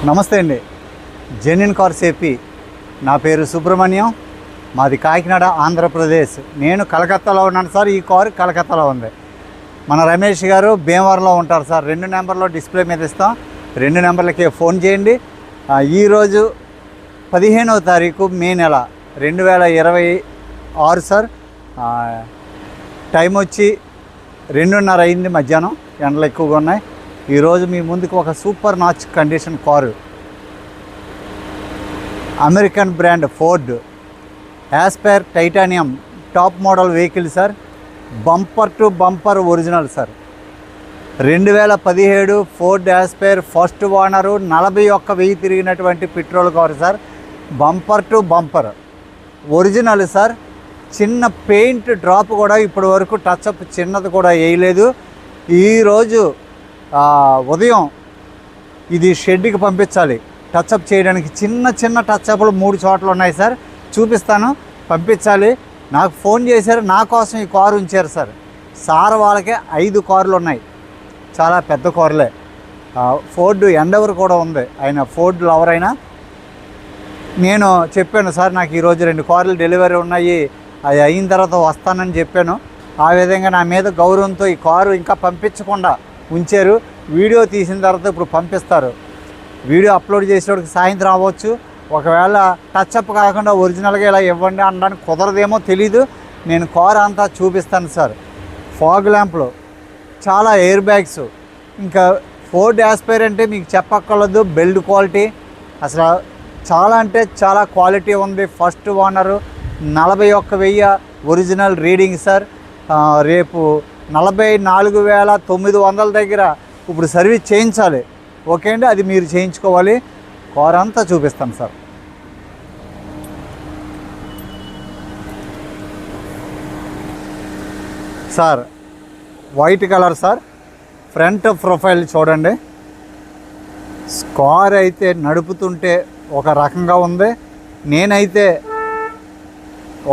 నమస్తే అండి. Genuine cars AP. నా పేరు సుబ్రహ్మణ్యం. మాది కాకినాడ, ఆంధ్రప్రదేశ్. నేను కలకత్తాలో ఉన్నాను సార్. ఈ కారు కలకత్తాలో ఉంది. మన రమేష్ గారు భీమవరంలో ఉంటారు సార్. 2 నెంబర్లో డిస్ప్లే మీద ఇస్తాం. 2 నెంబర్లకి ఫోన్ చేయండి. ఈరోజు 15వ తారీఖు మే నెల 2026 సార్. టైం వచ్చి 2:30 అయింది మధ్యాహ్నం. ఎండలు ఎక్కువగా ఉన్నాయి. ఈరోజు మీ ముందుకు ఒక super notch condition car, American brand Ford Aspire Titanium top model vehicle sir. Bumper to bumper original sir. 2017 Ford Aspire first owner, 41,000 తిరిగినటువంటి petrol car sir. Bumper to bumper original sir. చిన్న పెయింట్ డ్రాప్ కూడా ఇప్పటి వరకు touch up చిన్నది కూడా వేయలేదు. ఈరోజు ఉదయం ఇది షెడ్కి పంపించాలి టచ్అప్ చేయడానికి. చిన్న టచ్అప్లు 3 చోట్ల ఉన్నాయి సార్. చూపిస్తాను, పంపించాలి. నాకు ఫోన్ చేశారు, నా కోసం ఈ కారు ఉంచారు సార్. సార్ వాళ్ళకే 5 కార్లు ఉన్నాయి, చాలా పెద్ద కార్లే. ఫోర్డ్ ఎండవర్ కూడా ఉంది. ఆయన ఫోర్డ్ లవర్ అయినా. నేను చెప్పాను సార్, నాకు ఈరోజు 2 కార్లు డెలివరీ ఉన్నాయి, అది అయిన తర్వాత వస్తానని చెప్పాను. ఆ విధంగా నా మీద గౌరవంతో ఈ కారు ఇంకా పంపించకుండా ఉంచారు. వీడియో తీసిన తర్వాత ఇప్పుడు పంపిస్తారు. వీడియో అప్లోడ్ చేసేవాడికి సాయంత్రం అవ్వచ్చు. ఒకవేళ టచ్అప్ కాకుండా ఒరిజినల్గా ఇలా ఇవ్వండి అనడానికి కుదరదేమో తెలీదు. నేను కారు అంతా చూపిస్తాను సార్. ఫాగ్ ల్యాంప్లు, చాలా ఎయిర్ బ్యాగ్స్. ఇంకా ఫోర్డ్ యాస్పైర్ అంటే మీకు చెప్పక్కర్లేదు. బిల్డ్ క్వాలిటీ అసలు చాలా అంటే చాలా క్వాలిటీ ఉంది. First owner, 41,000 original reading sir. రేపు 44,900 దగ్గర ఇప్పుడు సర్వీస్ చేయించాలి. ఓకే అండి, అది మీరు చేయించుకోవాలి. కారు అంతా చూపిస్తాను sir. Sir white colour sir. Front profile చూడండి. కార్ అయితే నడుపుతుంటే ఒక రకంగా ఉంది. నేనైతే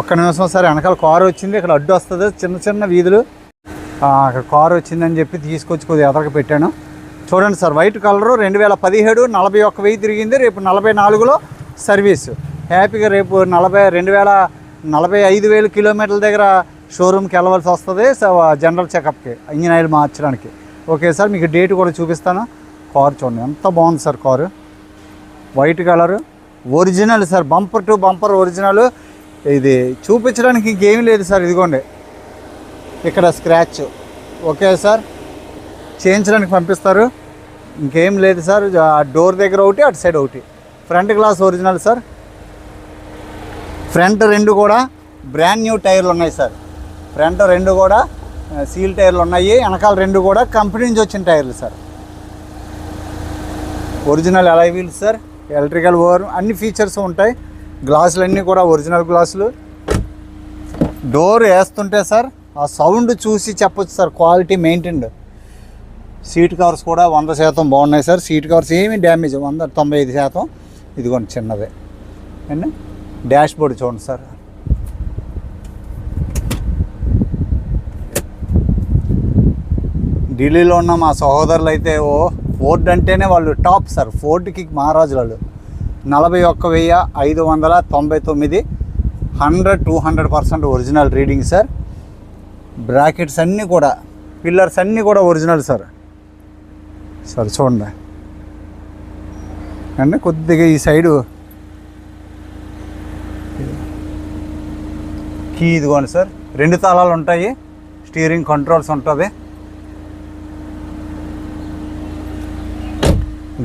ఒక్క నిమిషం సార్, వెనకాల కారు వచ్చింది, ఇక్కడ అడ్డు వస్తుంది, చిన్న వీధులు. అక్కడ కారు వచ్చిందని చెప్పి తీసుకొచ్చి కొద్దిగా ఎదరకు పెట్టాను. చూడండి సార్, వైట్ కలరు. 2017 41,000 తిరిగింది. రేపు 44లో సర్వీసు. హ్యాపీగా రేపు 45,000 కిలోమీటర్ల దగ్గర షోరూమ్కి వెళ్ళవలసి వస్తుంది జనరల్ చెకప్కి, ఇంజిన్ ఆయిల్ మార్చడానికి. ఓకే సార్, మీకు డేట్ కూడా చూపిస్తాను. కారు చూడండి ఎంత బాగుంది sir. Car white colour, original sir. Bumper to bumper original. ఇది చూపించడానికి ఇంకేమీ లేదు సార్. ఇదిగోండి ఇక్కడ స్క్రాచ్. ఓకే సార్, చేయించడానికి పంపిస్తారు. ఇంకేం లేదు సార్. డోర్ దగ్గర ఒకటి, అటు సైడ్ ఒకటి. Front glass original sir. Front 2 కూడా బ్రాండ్ న్యూ టైర్లు ఉన్నాయి సార్. ఫ్రంట్ 2 కూడా సీల్ టైర్లు ఉన్నాయి. వెనకాల 2 కూడా కంపెనీ నుంచి వచ్చిన టైర్లు sir. Original alloy wheels sir. Electrical over అన్ని ఫీచర్స్ ఉంటాయి. గ్లాసులు అన్నీ కూడా ఒరిజినల్ గ్లాసులు. డోర్ వేస్తుంటే సార్ ఆ సౌండ్ చూసి చెప్పొచ్చు sir, quality maintained. Seat covers కూడా 100% బాగున్నాయి సార్. సీట్ కవర్స్ ఏమీ డ్యామేజ్, 95%. ఇదిగోండి చిన్నదే అండి. డాష్ బోర్డు చూడండి సార్. ఢిల్లీలో ఉన్న మా సహోదరులు అయితే ఫోర్డ్ అంటేనే వాళ్ళు టాప్ సార్. ఫోర్డ్కి మహారాజులు వాళ్ళు. 41,599, 100-200% ఒరిజినల్ రీడింగ్ సార్. బ్రాకెట్స్ అన్నీ కూడా, పిల్లర్స్ అన్నీ కూడా ఒరిజినల్ సార్. సార్ చూడండి అండి. కొద్దిగా ఈ సైడు కీ ఇదిగోండి సార్. 2 తాళాలు ఉంటాయి. స్టీరింగ్ కంట్రోల్స్ ఉంటుంది.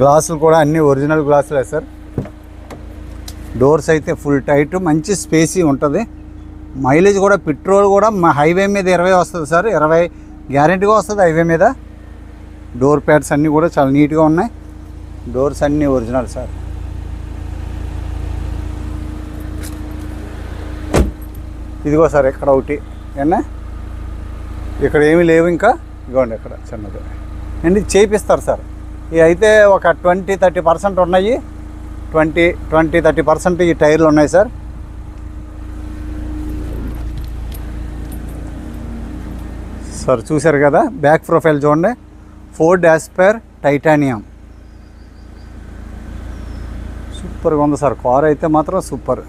గ్లాసులు కూడా అన్నీ ఒరిజినల్ గ్లాసులే సార్. డోర్స్ అయితే ఫుల్ టైట్, మంచి స్పేసీ ఉంటుంది. మైలేజ్ కూడా పెట్రోల్ కూడా హైవే మీద 20 వస్తుంది సార్. 20 గ్యారెంటీగా వస్తుంది హైవే మీద. డోర్ ప్యాడ్స్ అన్నీ కూడా చాలా నీట్గా ఉన్నాయి. డోర్స్ అన్నీ ఒరిజినల్ సార్. ఇదిగో సార్ ఇక్కడ ఒకటి ఏనా, ఇక్కడ ఏమీ లేవు ఇంకా. ఇదిగోండి ఇక్కడ చిన్నది అండి. చేపిస్తారు సార్. ఇవి అయితే ఒక 20-30% ఉన్నాయి. 20-30% ఈ టైర్లు ఉన్నాయి సార్. సార్ చూశారు కదా, బ్యాక్ ప్రొఫైల్ చూడండి. ఫోర్డ్ యాస్పైర్ టైటానియం సూపర్గా ఉంది సార్, కార్ అయితే మాత్రం సూపర్.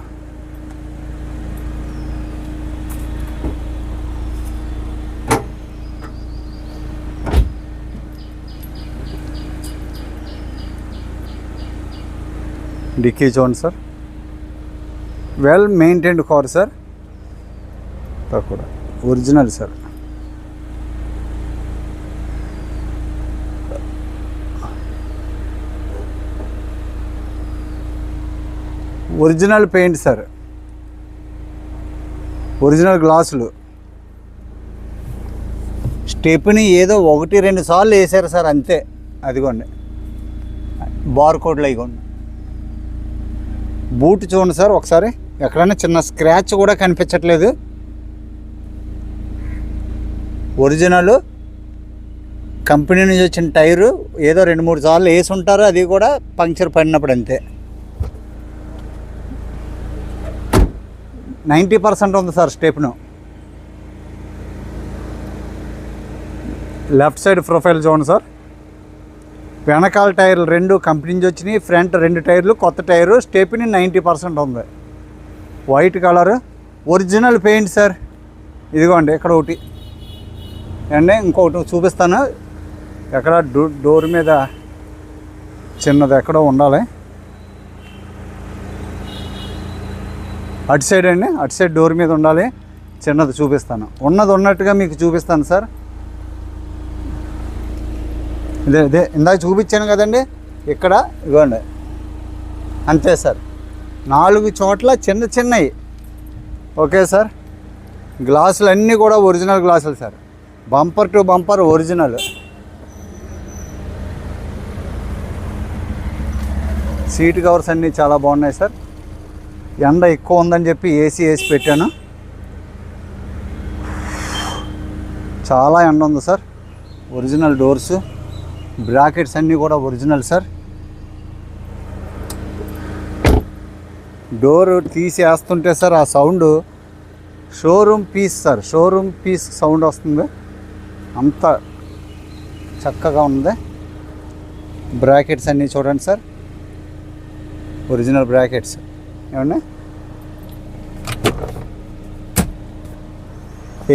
డిక్కీ చూడండి sir, well maintained car sir, కూడా original sir. Original paint sir, original గ్లాసులు. స్టెప్ని ఏదో 1-2 సార్లు వేసారు సార్ అంతే. అదిగోండి బార్ కోడ్లు ఇగోండి. బూట్ చూడండి సార్ ఒకసారి, ఎక్కడైనా చిన్న స్క్రాచ్ కూడా కనిపించట్లేదు. ఒరిజినల్ కంపెనీ నుంచి వచ్చిన టైరు, ఏదో 2-3 సార్లు వేసి ఉంటారు, అది కూడా పంక్చర్ పడినప్పుడు అంతే. 90% ఉంది సార్ స్టెప్ను. లెఫ్ట్ సైడ్ ప్రొఫైల్ చూడండి సార్, వెనకాల టైర్లు 2 కంపెనీ నుంచి వచ్చినాయి, ఫ్రంట్ 2 టైర్లు కొత్త టైరు. స్టెప్ని 90% ఉంది. White colour original paint sir. ఇదిగోండి ఇక్కడ ఒకటి అండి, ఇంకొకటి చూపిస్తాను. ఎక్కడ డోర్ మీద చిన్నది ఎక్కడో ఉండాలి, అటు సైడ్ అండి, అటు సైడ్ డోర్ మీద ఉండాలి. చిన్నది చూపిస్తాను, ఉన్నది ఉన్నట్టుగా మీకు చూపిస్తాను సార్. ఇదే ఇందాక చూపించాను కదండి, ఇక్కడ ఇవ్వండి అంతే సార్. 4 చోట్ల చిన్నవి. ఓకే సార్, గ్లాసులు అన్నీ కూడా ఒరిజినల్ గ్లాసులు sir. Bumper to bumper original. Seat covers అన్నీ చాలా బాగున్నాయి సార్. ఎండ ఎక్కువ ఉందని చెప్పి ఏసీ వేసి పెట్టాను. చాలా ఎండ ఉంది సార్. ఒరిజినల్ డోర్స్, బ్రాకెట్స్ అన్నీ కూడా ఒరిజినల్ సార్. డోర్ తీసేస్తుంటే సార్ ఆ sound showroom piece sir, showroom piece sound వస్తుంది. అంత చక్కగా ఉంది. బ్రాకెట్స్ అన్నీ చూడండి సార్, ఒరిజినల్ బ్రాకెట్స్. ఏమన్నా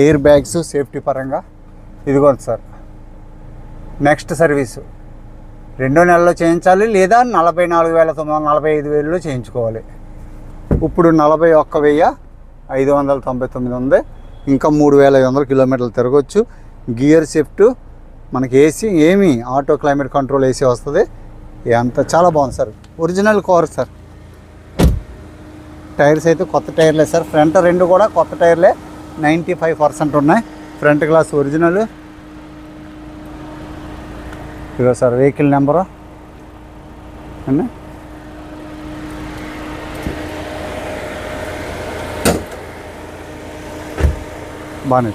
ఎయిర్ బ్యాగ్స్ సేఫ్టీ పరంగా ఇదిగోండి సార్. నెక్స్ట్ సర్వీసు 2 నెలల్లో చేయించాలి, లేదా 44,945 చేయించుకోవాలి. ఇప్పుడు 41,599 ఉంది. ఇంకా 3,500 కిలోమీటర్లు తిరగవచ్చు. గియర్ షిఫ్ట్ మనకి ఏసీ, ఏమి ఆటో క్లైమేట్ కంట్రోల్ ఏసీ వస్తుంది. అంత చాలా బాగుంది sir. Original car sir. Tyres అయితే కొత్త టైర్లే సార్. ఫ్రంట్ 2 కూడా కొత్త టైర్లే, 95% ఉన్నాయి. Front glass original. ఇదిగో సార్ వెహికల్ నెంబరు అండి. బాగానే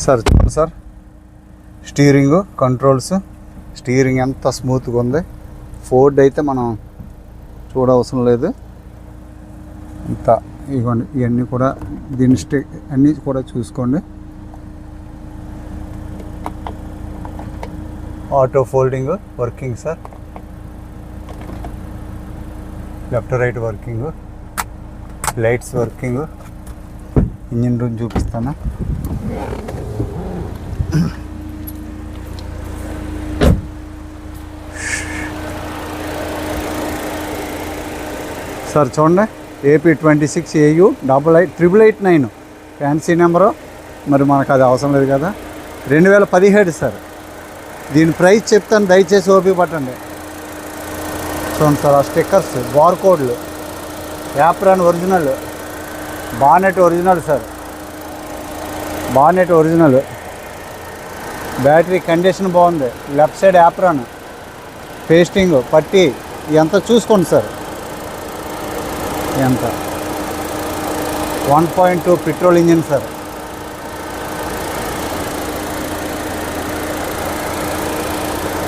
సార్. చూడండి సార్, స్టీరింగ్ కంట్రోల్స్, స్టీరింగ్ ఎంత స్మూత్గా ఉంది. ఫోర్డ్ అయితే మనం చూడవసరం లేదు. ఇంత ఇవ్వండి, ఇవన్నీ కూడా దీని అన్నీ కూడా చూసుకోండి. Auto folding working sir, left right working, lights working. Engine room చూపిస్తాను. సార్ చూడండి, AP 26 AU 88889 ఫ్యాన్సీ నెంబరు. మరి మనకు అది అవసరం లేదు కదా. 2017 సార్. దీని ప్రైస్ చెప్తాను, దయచేసి ఓపిక పట్టండి. చూడండి సార్, ఆ స్టిక్కర్స్, బార్ కోడ్లు, apron original, bonnet original sir, bonnet original. Battery condition బాగుంది. లెఫ్ట్ సైడ్ యాప్రాన్, పేస్టింగ్, పట్టి ఎంత చూసుకోండి సార్. ఎంత 1.2 పెట్రోల్ ఇంజిన్ సార్.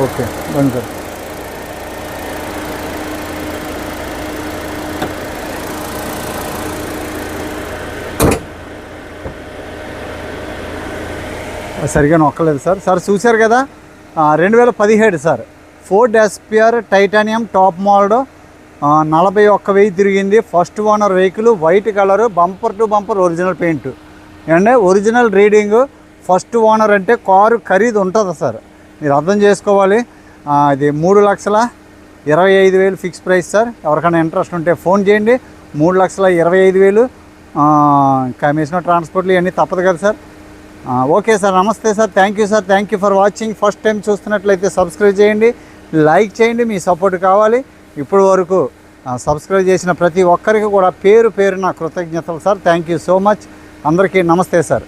ఓకే బంద్ సార్. సరిగా నొక్కలేదు సార్. సార్ చూశారు కదా 2017 sir Ford SPR titanium top model 41,000 తిరిగింది. First owner vehicle, white colour, bumper to bumper original paint and original reading. First owner అంటే car ఖరీదు ఉంటుంది సార్, మీరు అర్థం చేసుకోవాలి. ఇది 3,25,000 ఫిక్స్ ప్రైస్ సార్. ఎవరికైనా ఇంట్రెస్ట్ ఉంటే ఫోన్ చేయండి. 3,25,000 కమిషన్ ట్రాన్స్పోర్ట్లు ఇవన్నీ తప్పదు కదా సార్. ఓకే సార్, నమస్తే sir. Thank you sir. Thank you for watching. First time చూస్తున్నట్లయితే సబ్స్క్రైబ్ చేయండి, లైక్ చేయండి, మీ సపోర్ట్ కావాలి. ఇప్పుడు వరకు సబ్స్క్రైబ్ చేసిన ప్రతి ఒక్కరికి కూడా పేరు పేరున కృతజ్ఞతలు sir. Thank you so much. అందరికీ నమస్తే సార్.